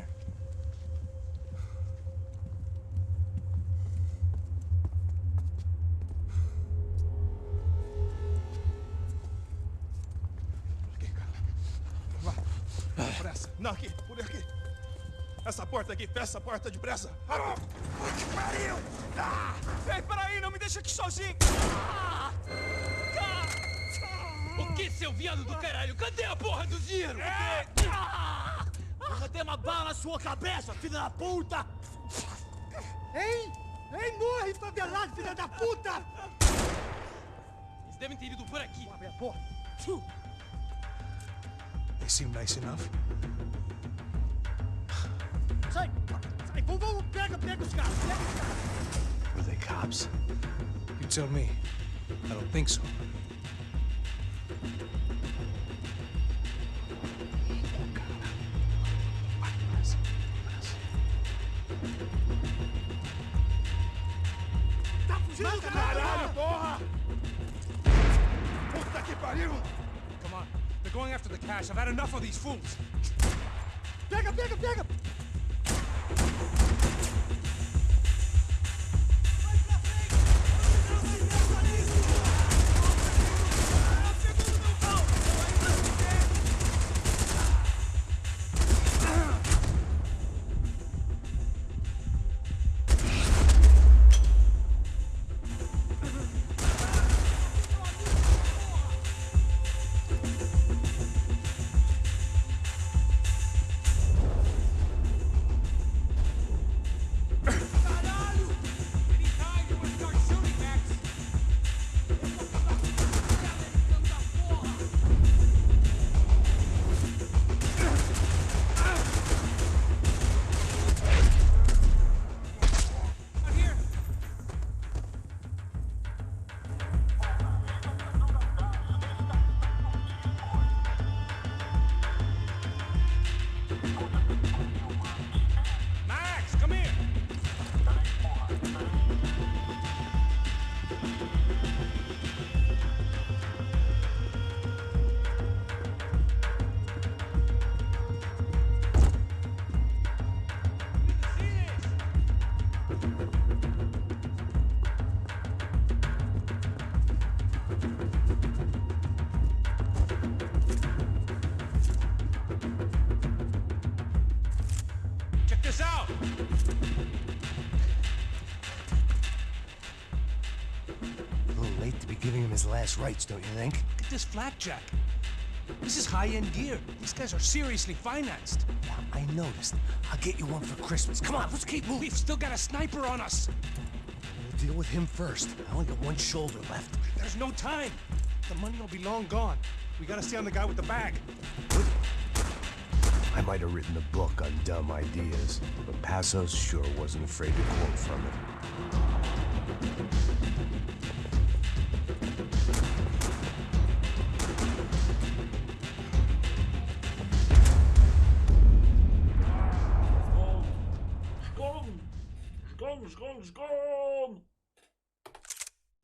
Pressa. Não, aqui, por aqui. Essa porta aqui, fecha essa porta depressa. Rápido. Que pariu! Ei, peraí, não me deixa aqui sozinho. O que, seu viado do caralho? Cadê a porra do dinheiro? Vou meter uma bala na sua cabeça, filha da puta! Hein? Hein, morre, favelado, filha da puta! Eles devem ter ido por aqui. Abre a porta. They seem nice enough. Sai! Sai! Vamos, pega os caras! Pega os caras! Were they cops? You tell me. I don't think so. Tá fugindo, caralho, porra! Puta que pariu! Come on. They're going after the cash. I've had enough of these fools. Pega, pega, pega! man's last rites, don't you think? Look at this flakjack. This is high-end gear. These guys are seriously financed. Yeah, I noticed. I'll get you one for Christmas. Come on, let's keep moving. We've still got a sniper on us. We'll deal with him first. I only got one shoulder left. There's no time. The money will be long gone. We gotta stay on the guy with the bag. I might have written a book on dumb ideas, but Passos sure wasn't afraid to quote from it.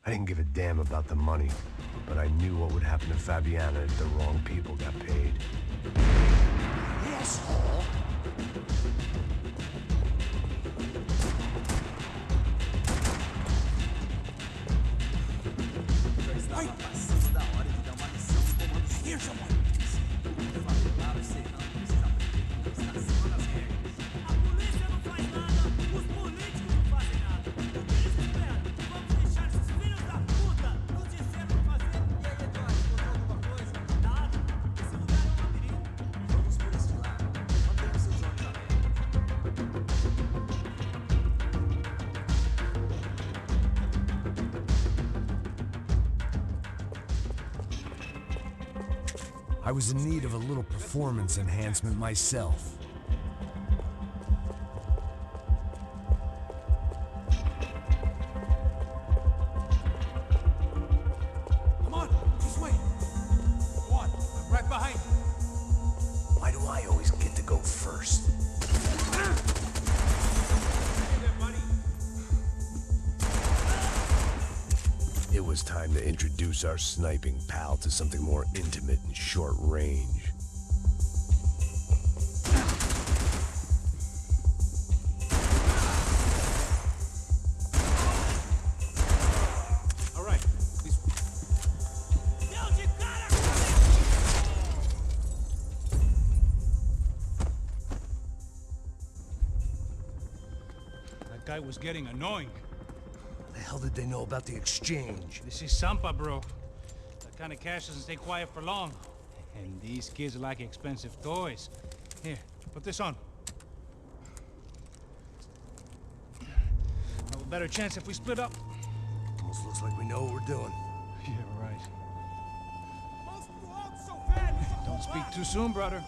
I didn't give a damn about the money, but I knew what would happen to Fabiana if the wrong people got paid. Asshole! Here's someone. I was in need of a little performance enhancement myself. Come on, this way. Go on, I'm right behind you. Why do I always get to go first? It was time to introduce our sniping pal to something more intimate and short range. All right, this That guy was getting annoying. The hell did they know about the exchange? This is Sampa, bro. That kind of cash doesn't stay quiet for long. And these kids like expensive toys. Here, put this on. Have a better chance if we split up. Almost looks like we know what we're doing. Yeah, right. Don't speak too soon, brother.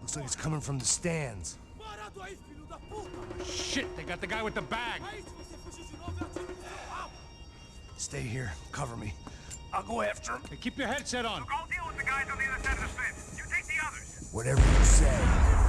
Looks like it's coming from the stands. Shit, they got the guy with the bag. Stay here, cover me. I'll go after him. Hey, keep your headset on. Look, I'll deal with the guys on the other side of the fence. You take the others. Whatever you say.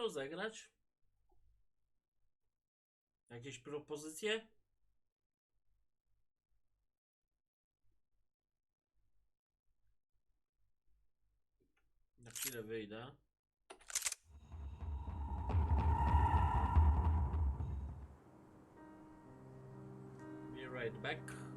rozegrać? Jakieś propozycje? Na chwilę wyjdę. Be right back.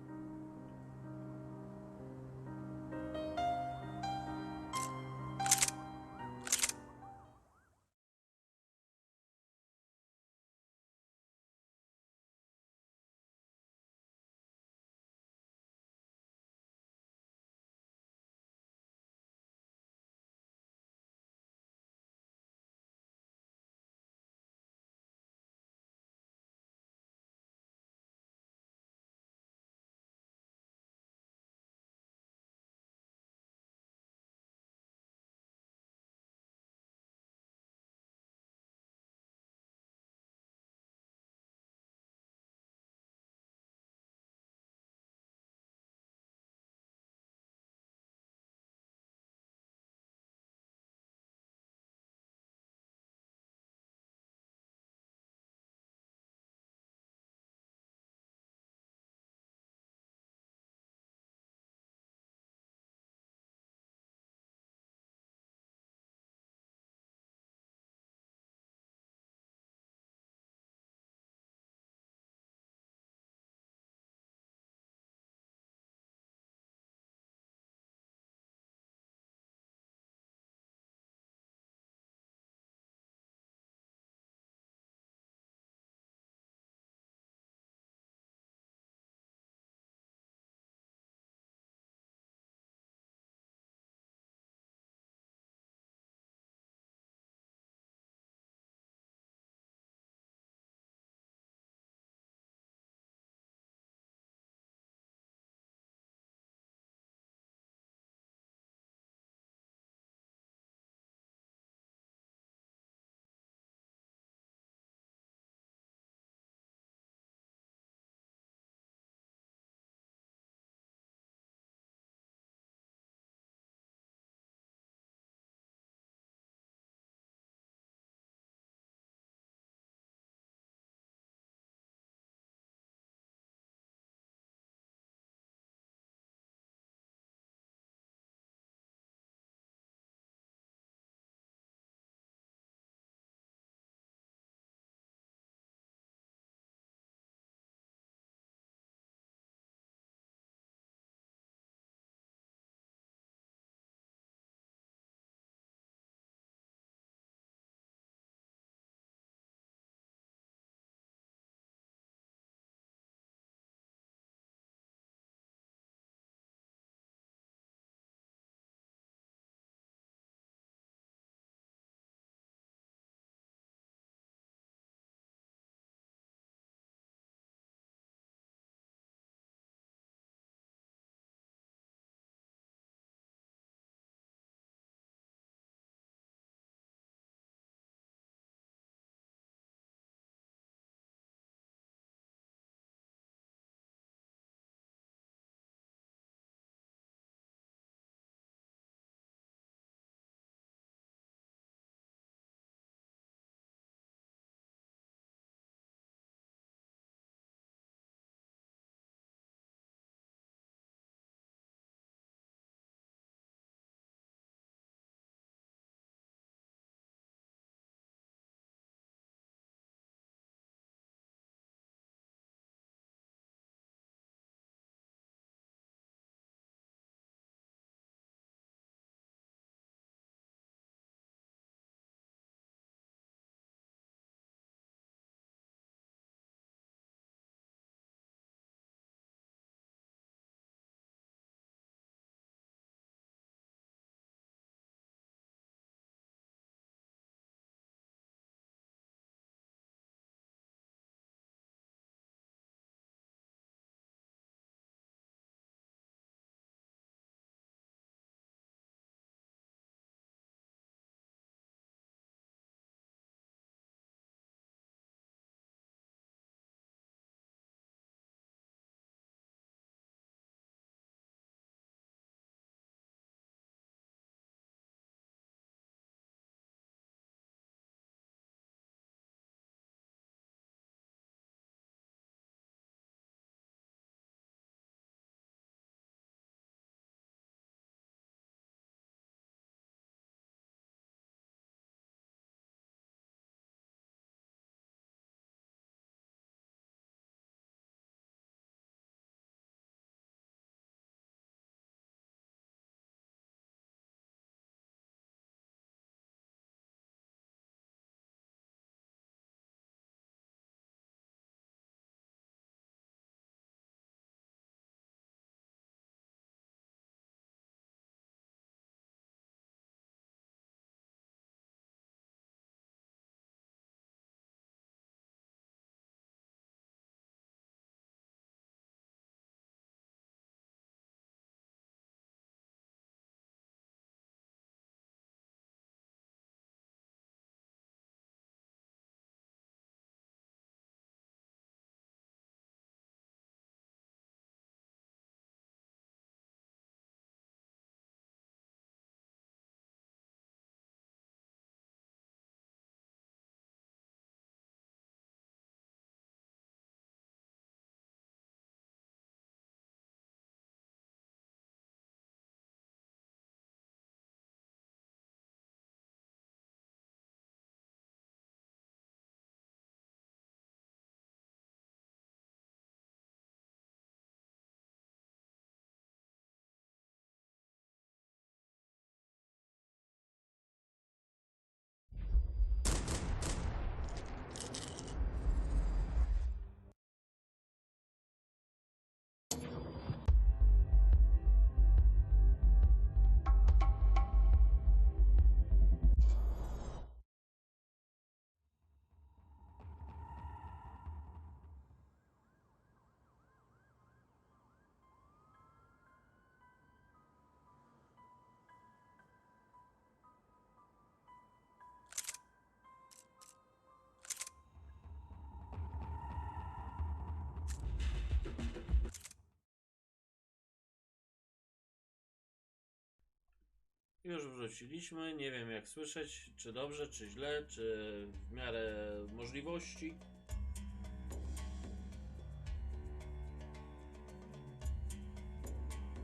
Już wróciliśmy, nie wiem jak słyszeć, czy dobrze, czy źle, czy w miarę możliwości.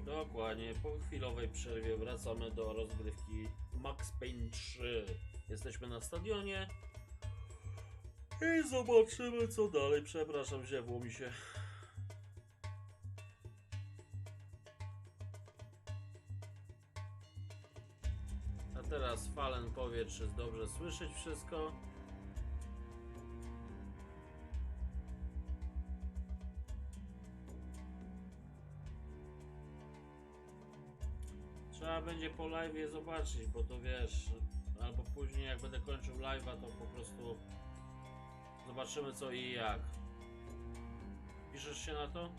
Dokładnie, po chwilowej przerwie wracamy do rozgrywki Max Payne 3. Jesteśmy na stadionie i zobaczymy co dalej. Przepraszam, ziewło mi się. A teraz Fallen powie, czy dobrze słyszeć wszystko. Trzeba będzie po live'ie zobaczyć, bo to wiesz, albo później jak będę kończył live'a, to po prostu zobaczymy co i jak. Piszesz się na to?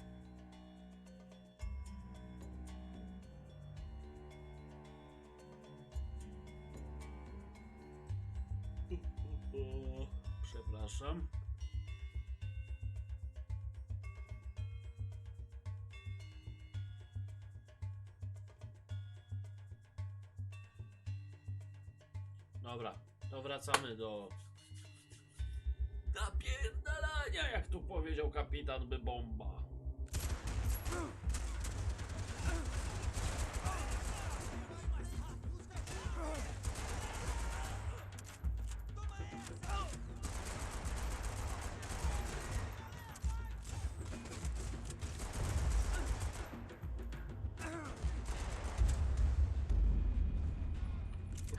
Przepraszam. Dobra, to wracamy do napierdalania, jak tu powiedział kapitan by bomba.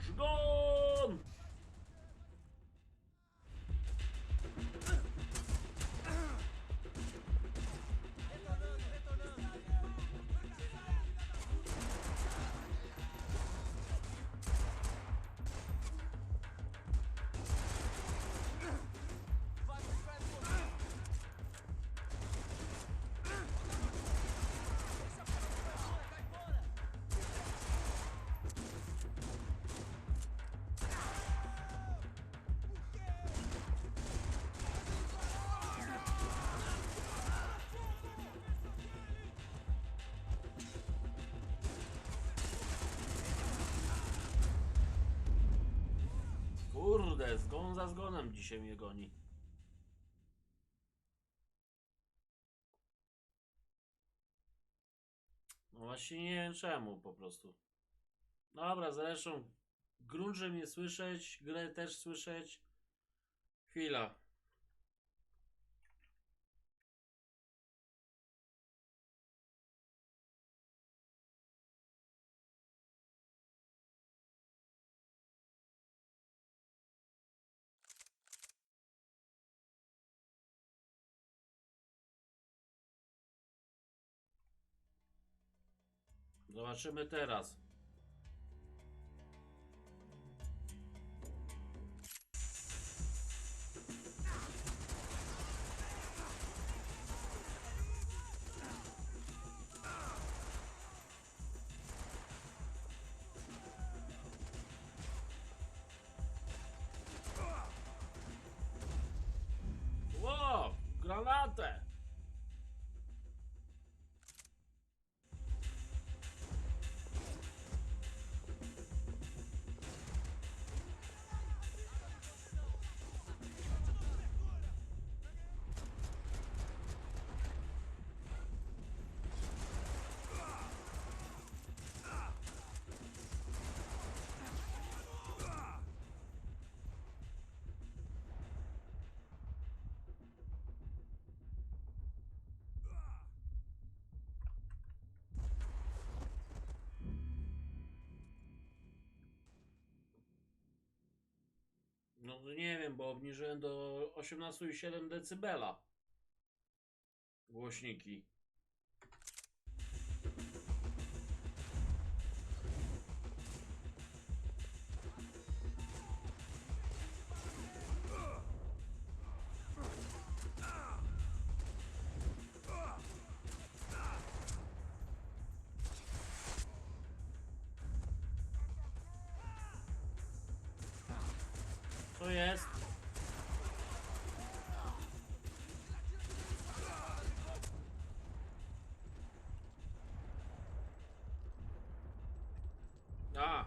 Szgon! Kurde, zgon za zgonem dzisiaj mnie goni. No właśnie nie wiem czemu po prostu. Dobra, zresztą grunże mnie słyszeć, grę też słyszeć. Chwila. Zobaczymy teraz. Wow, granatę! No to nie wiem, bo obniżyłem do 18,7 dB głośniki. Co jest? A,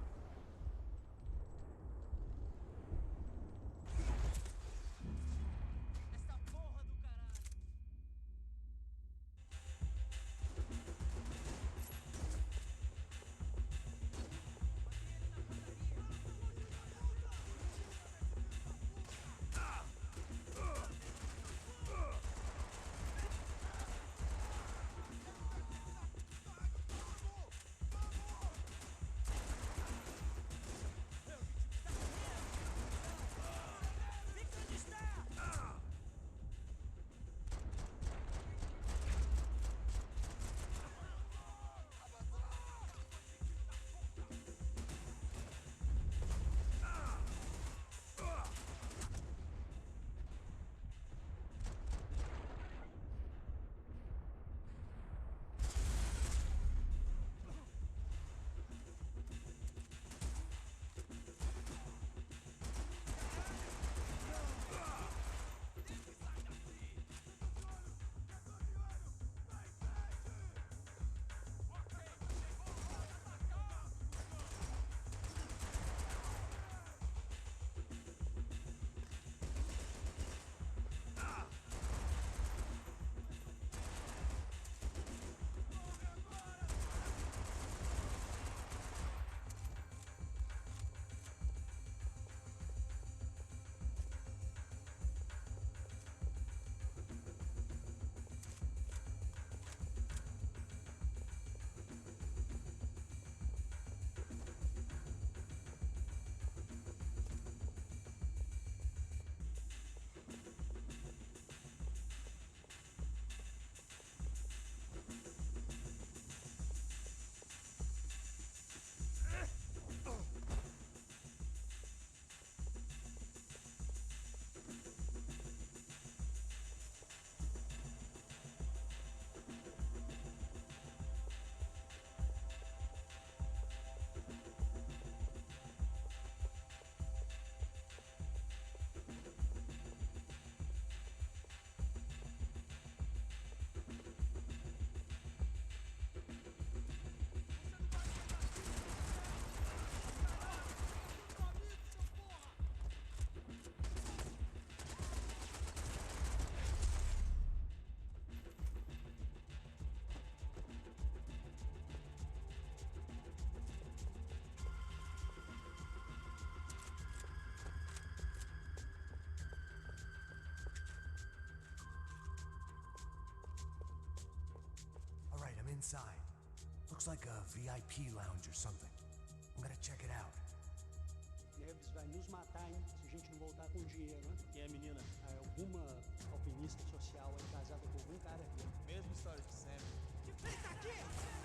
inside. Looks like a VIP lounge or something. I'm gonna check it out. Neves vai nos matar, hein? Se a gente não voltar com dinheiro, né? Quem é a menina? É alguma alpinista social aí casada com algum cara aqui. Mesma história de sempre. Eita, aqui!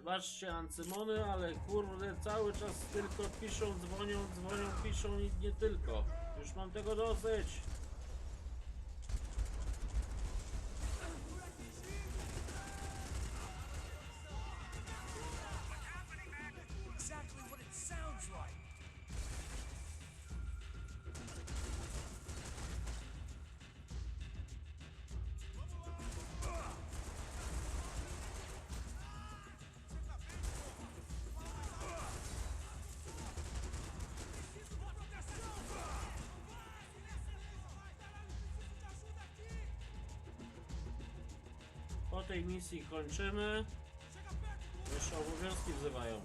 Wybaczcie ancymony, ale kurde cały czas tylko piszą, dzwonią, piszą i nie tylko. Już mam tego dosyć. Po tej misji kończymy. Jeszcze obowiązki wzywają.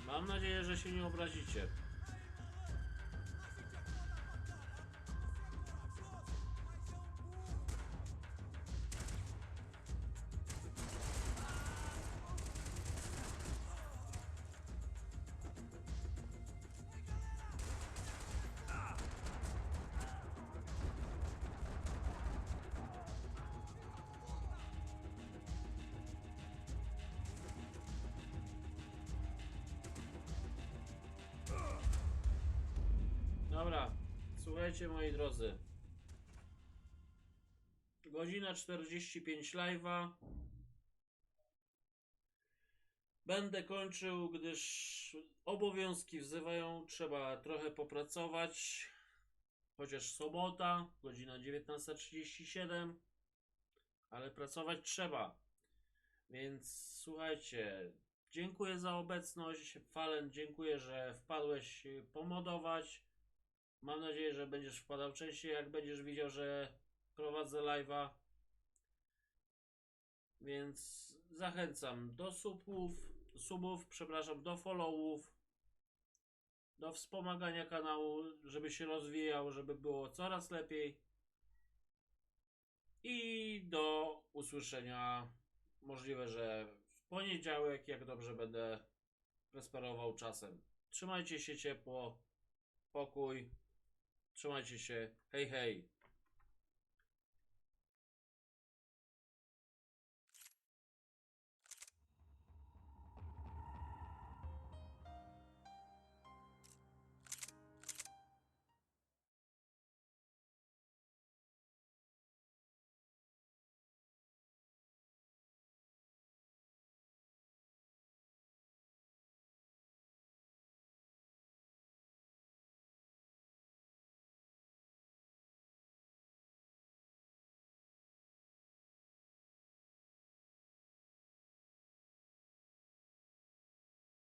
Mam nadzieję, że się nie obrazicie. Dobra, słuchajcie moi drodzy. Godzina 45 live'a. Będę kończył, gdyż obowiązki wzywają. Trzeba trochę popracować. Chociaż sobota, godzina 19:37. Ale pracować trzeba. Więc słuchajcie, dziękuję za obecność. Fallen, dziękuję, że wpadłeś pomodować. Mam nadzieję, że będziesz wpadał częściej, jak będziesz widział, że prowadzę live'a. Więc zachęcam do subów, przepraszam, do followów, do wspomagania kanału, żeby się rozwijał, żeby było coraz lepiej. I do usłyszenia, możliwe, że w poniedziałek, jak dobrze będę prosperował czasem. Trzymajcie się ciepło, pokój, trzymajcie się, hej hej.